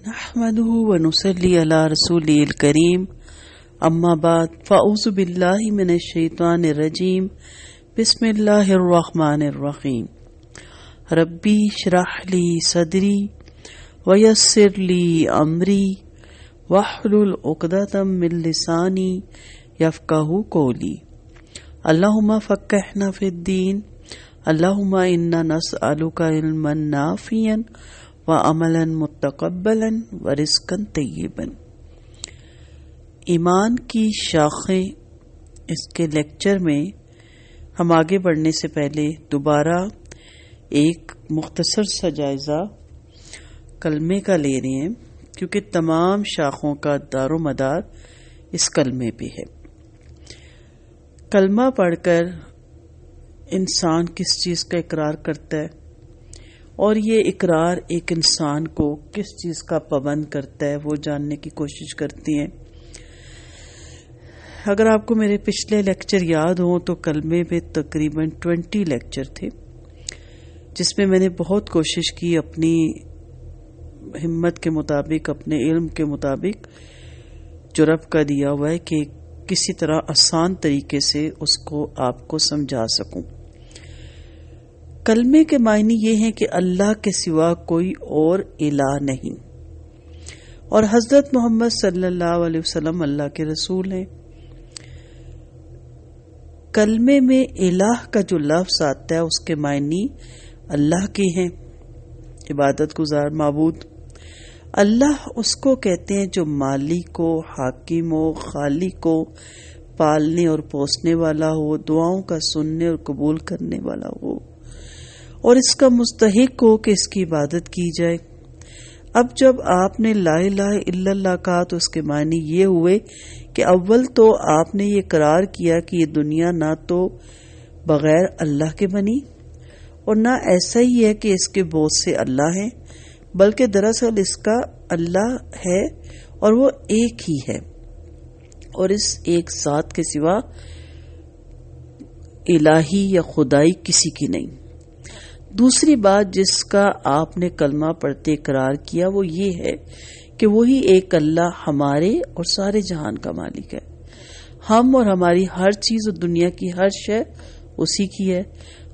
نحمده ونصلي على رسوله الكريم اما بعد فاعوذ بالله من الشیطان الرجیم بسم اللہ الرحمن الرحیم ربی اشرح لی صدری ویسر لی امری واحلل عقدۃ من لسانی یفقہوا قولی اللہم فقہنا فی الدین اللہم انا نسألک علما نافعا وعملا متقبلا ورزقا طیبا۔ ایمان کی شاخیں، اس کے لیکچر میں ہم آگے بڑھنے سے پہلے دوبارہ ایک مختصر سا جائزہ کلمے کا لے رہے ہیں، کیونکہ تمام شاخوں کا دار و مدار اس کلمے پہ ہے۔ کلمہ پڑھ کر انسان کس چیز کا اقرار کرتا ہے، اور یہ اقرار ایک انسان کو کس چیز کا پابند کرتا ہے، وہ جاننے کی کوشش کرتی ہیں۔ اگر آپ کو میرے پچھلے لیکچر یاد ہوں تو کلمے پہ تقریباً 20 لیکچر تھے، جس میں میں نے بہت کوشش کی اپنی ہمت کے مطابق، اپنے علم کے مطابق جو رب کا دیا ہوا ہے، کہ کسی طرح آسان طریقے سے اس کو آپ کو سمجھا سکوں۔ کلمے کے معنی یہ ہیں کہ اللہ کے سوا کوئی اور الہ نہیں، اور حضرت محمد صلی اللہ علیہ وسلم اللہ کے رسول ہیں۔ کلمے میں الہ کا جو لفظ آتا ہے اس کے معنی اللہ کے ہیں، عبادت گزار معبود۔ اللہ اس کو کہتے ہیں جو مالک ہو، حاکم ہو، خالق ہو، پالنے اور پوسنے والا ہو، دعاؤں کا سننے اور قبول کرنے والا ہو، اور اس کا مستحق ہو کہ اس کی عبادت کی جائے۔ اب جب آپ نے لا الہ الا اللہ کہا تو اس کے معنی یہ ہوئے کہ اول تو آپ نے یہ اقرار کیا کہ یہ دنیا نہ تو بغیر اللہ کے بنی، اور نہ ایسا ہی ہے کہ اس کے بہت سے اللہ ہیں، بلکہ دراصل اس کا اللہ ہے اور وہ ایک ہی ہے، اور اس ایک ذات کے سوا الہی یا خدائی کسی کی نہیں۔ دوسری بات جس کا آپ نے کلمہ پڑھتے اقرار کیا وہ یہ ہے کہ وہی ایک اللہ ہمارے اور سارے جہان کا مالک ہے۔ ہم اور ہماری ہر چیز اور دنیا کی ہر شے اسی کی ہے۔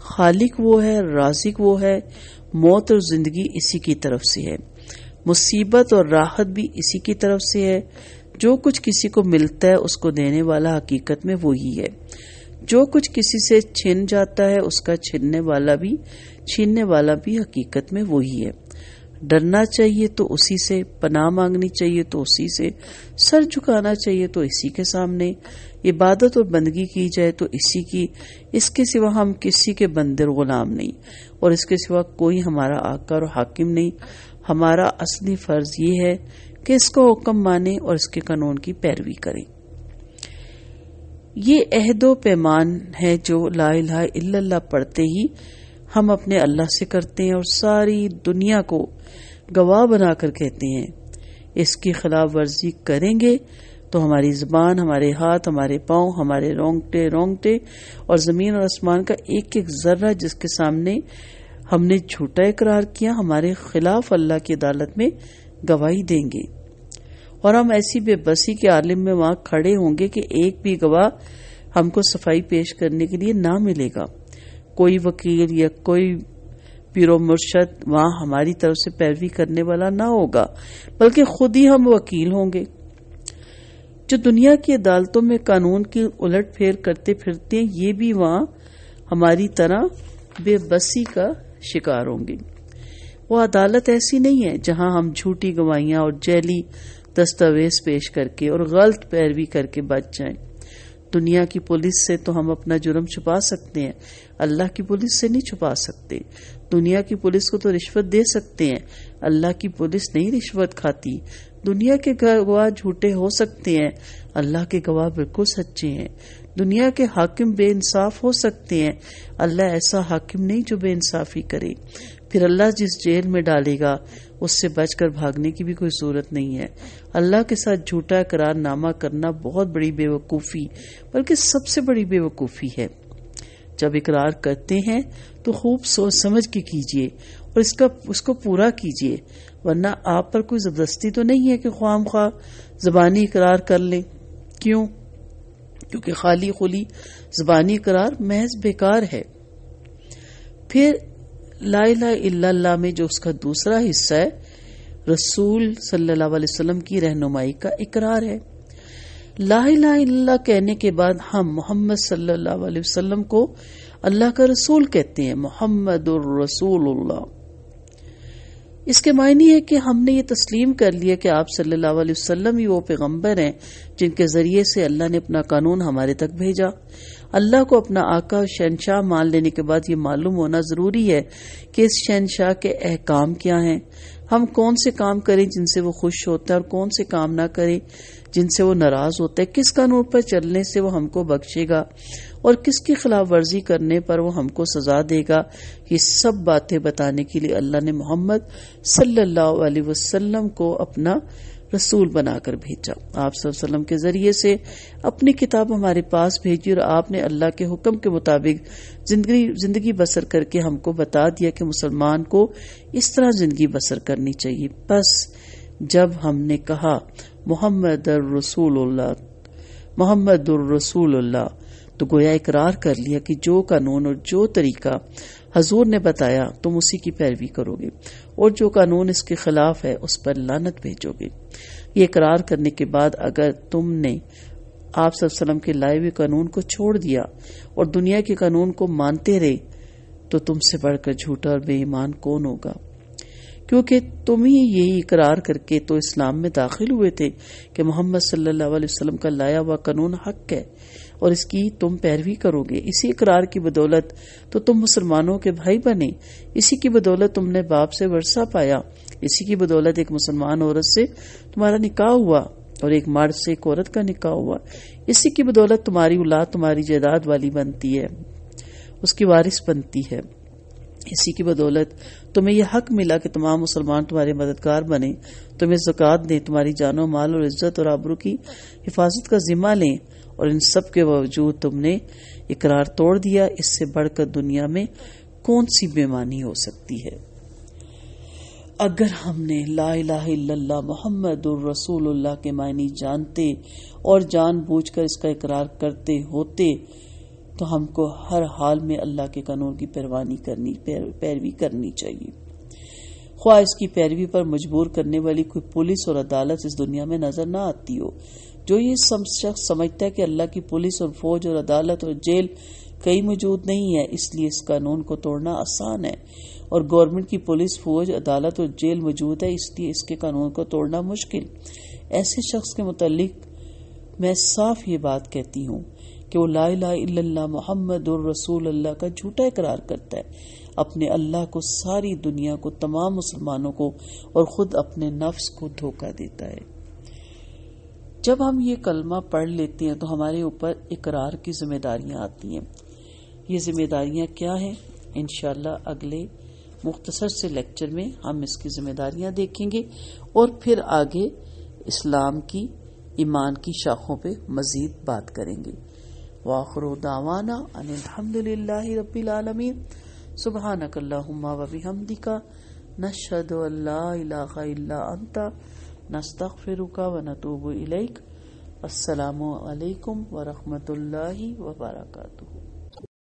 خالق وہ ہے، رازق وہ ہے، موت اور زندگی اسی کی طرف سے ہے، مصیبت اور راحت بھی اسی کی طرف سے ہے۔ جو کچھ کسی کو ملتا ہے اس کو دینے والا حقیقت میں وہی ہے۔ جو کچھ کسی سے چھن جاتا ہے اس کا چھیننے والا بھی حقیقت میں وہی ہے۔ ڈرنا چاہیے تو اسی سے، پناہ مانگنی چاہیے تو اسی سے، سر جھکانا چاہیے تو اسی کے سامنے، عبادت اور بندگی کی جائے تو اسی کی۔ اس کے سوا ہم کسی کے بندے اور غلام نہیں، اور اس کے سوا کوئی ہمارا آقا اور حاکم نہیں۔ ہمارا اصلی فرض یہ ہے کہ اس کا حکم مانیں اور اس کے قانون کی پیروی کریں۔ یہ عہد و پیمان ہے جو لا الہ الا اللہ پڑھتے ہی ہم اپنے اللہ سے کرتے ہیں، اور ساری دنیا کو گواہ بنا کر کہتے ہیں۔ اس کی خلاف ورزی کریں گے تو ہماری زبان، ہمارے ہاتھ، ہمارے پاؤں، ہمارے رونگٹے اور زمین اور آسمان کا ایک ایک ذرہ جس کے سامنے ہم نے جھوٹا اقرار کیا، ہمارے خلاف اللہ کی عدالت میں گواہی دیں گے، اور ہم ایسی بے بسی کے عالم میں وہاں کھڑے ہوں گے کہ ایک بھی گواہ ہم کو صفائی پیش کرنے کے لیے نہ ملے گا۔ کوئی وکیل یا کوئی پیر و مرشد وہاں ہماری طرف سے پیروی کرنے والا نہ ہوگا، بلکہ خود ہی ہم وکیل ہوں گے۔ جو دنیا کی عدالتوں میں قانون کی الٹ پھیر کرتے پھرتے ہیں، یہ بھی وہاں ہماری طرح بے بسی کا شکار ہوں گے۔ وہ عدالت ایسی نہیں ہے جہاں ہم جھوٹی گواہیاں اور جعلی دستاویز پیش کر کے اور غلط پیروی کر کے بچ جائیں۔ دنیا کی پولیس سے تو ہم اپنا جرم چھپا سکتے ہیں، اللہ کی پولیس سے نہیں چھپا سکتے۔ دنیا کی پولیس کو تو رشوت دے سکتے ہیں، اللہ کی پولیس نہیں رشوت کھاتی۔ دنیا کے گواہ جھوٹے ہو سکتے ہیں، اللہ کے گواہ بالکل سچے ہیں۔ دنیا کے حاکم بے انصاف ہو سکتے ہیں، اللہ ایسا حاکم نہیں جو بے انصافی کرے۔ پھر اللہ جس جیل میں ڈالے گا اس سے بچ کر بھاگنے کی بھی کوئی ضرورت نہیں ہے۔ اللہ کے ساتھ جھوٹا اقرار نامہ کرنا بہت بڑی بے وقوفی، بلکہ سب سے بڑی بے وقوفی ہے۔ جب اقرار کرتے ہیں تو خوب سوچ سمجھ کے کیجئے اور اس کو پورا کیجئے، ورنہ آپ پر کوئی زبردستی تو نہیں ہے کہ خواہ مخواہ زبانی اقرار کر لیں۔ کیوں؟ کیونکہ خالی خلی زبانی اقرار محض بیکار ہے۔ پھر لا الہ الا اللہ میں جو اس کا دوسرا حصہ ہے، رسول صلی اللہ علیہ وسلم کی رہنمائی کا اقرار ہے۔ لا الہ الا اللہ کہنے کے بعد ہم محمد صلی اللہ علیہ وسلم کو اللہ کا رسول کہتے ہیں، محمد الرسول اللہ۔ اس کے معنی ہے کہ ہم نے یہ تسلیم کر لیا کہ آپ صلی اللہ علیہ وسلم ہی وہ پیغمبر ہیں جن کے ذریعے سے اللہ نے اپنا قانون ہمارے تک بھیجا۔ اللہ کو اپنا آقا شہنشاہ مان لینے کے بعد یہ معلوم ہونا ضروری ہے کہ اس شہنشاہ کے احکام کیا ہیں، ہم کون سے کام کریں جن سے وہ خوش ہوتا ہے اور کون سے کام نہ کریں جن سے وہ ناراض ہوتا ہے، کس قانون پر چلنے سے وہ ہم کو بخشے گا اور کس کی خلاف ورزی کرنے پر وہ ہم کو سزا دے گا۔ یہ سب باتیں بتانے کے لیے اللہ نے محمد صلی اللہ علیہ وسلم کو اپنا رسول بنا کر بھیجا۔ آپ صلی اللہ علیہ وسلم کے ذریعے سے اپنی کتاب ہمارے پاس بھیجی اور آپ نے اللہ کے حکم کے مطابق زندگی بسر کر کے ہم کو بتا دیا کہ مسلمان کو اس طرح زندگی بسر کرنی چاہیے۔ بس جب ہم نے کہا محمد الرسول اللہ، محمد الرسول اللہ، تو گویا اقرار کر لیا کہ جو قانون اور جو طریقہ حضور نے بتایا تم اسی کی پیروی کرو گے اور جو قانون اس کے خلاف ہے اس پر لعنت بھیجو گے۔ یہ اقرار کرنے کے بعد اگر تم نے آپ صلی اللہ علیہ وسلم کے لائے ہوئے قانون کو چھوڑ دیا اور دنیا کے قانون کو مانتے رہے تو تم سے بڑھ کر جھوٹا اور بے ایمان کون ہوگا؟ کیونکہ تم ہی یہی اقرار کر کے تو اسلام میں داخل ہوئے تھے کہ محمد صلی اللہ علیہ وسلم کا لایا ہوا قانون حق ہے اور اس کی تم پیروی کرو گے۔ اسی اقرار کی بدولت تو تم مسلمانوں کے بھائی بنے، اسی کی بدولت تم نے باپ سے ورثہ پایا، اسی کی بدولت ایک مسلمان عورت سے تمہارا نکاح ہوا اور ایک مرد سے ایک عورت کا نکاح ہوا، اسی کی بدولت تمہاری اولاد تمہاری جائیداد والی بنتی ہے، اس کی وارث بنتی ہے، اسی کی بدولت تمہیں یہ حق ملا کہ تمام مسلمان تمہارے مددگار بنے، تمہیں زکوٰۃ دیں، تمہاری جان و مال اور عزت اور آبرو کی حفاظت کا ذمہ لیں، اور ان سب کے باوجود تم نے اقرار توڑ دیا۔ اس سے بڑھ کر دنیا میں کون سی بے ایمانی ہو سکتی ہے؟ اگر ہم نے لا الہ الا اللہ محمد الرسول اللہ کے معنی جانتے اور جان بوجھ کر اس کا اقرار کرتے ہوتے تو ہم کو ہر حال میں اللہ کے قانون کی پیروی کرنی چاہیے، خواہ اس کی پیروی پر مجبور کرنے والی کوئی پولیس اور عدالت اس دنیا میں نظر نہ آتی ہو۔ جو یہ شخص سمجھتا ہے کہ اللہ کی پولیس اور فوج اور عدالت اور جیل کئی موجود نہیں ہے، اس لیے اس قانون کو توڑنا آسان ہے، اور گورنمنٹ کی پولیس، فوج، عدالت اور جیل موجود ہے، اس لیے اس کے قانون کو توڑنا مشکل۔ ایسے شخص کے متعلق میں صاف یہ بات کہتی ہوں کہ وہ لا الہ الا اللہ محمد الرسول اللہ کا جھوٹا اقرار کرتا ہے، اپنے اللہ کو، ساری دنیا کو، تمام مسلمانوں کو اور خود اپنے نفس کو دھوکہ دیتا ہے۔ جب ہم یہ کلمہ پڑھ لیتے ہیں تو ہمارے اوپر اقرار کی ذمہ داریاں آتی ہیں۔ یہ ذمہ داریاں کیا ہیں؟ انشاءاللہ اگلے مختصر سے لیکچر میں ہم اس کی ذمہ داریاں دیکھیں گے اور پھر آگے اسلام کی، ایمان کی شاخوں پہ مزید بات کریں گے۔ وآخر دعوانا ان الحمدللہ رب العالمین، سبحانک اللہم وبحمدک، نشہد ان لا الہ الا انت، نستغفرک ونتوب الیک۔ السلام علیکم ورحمۃ اللہ وبرکاتہ۔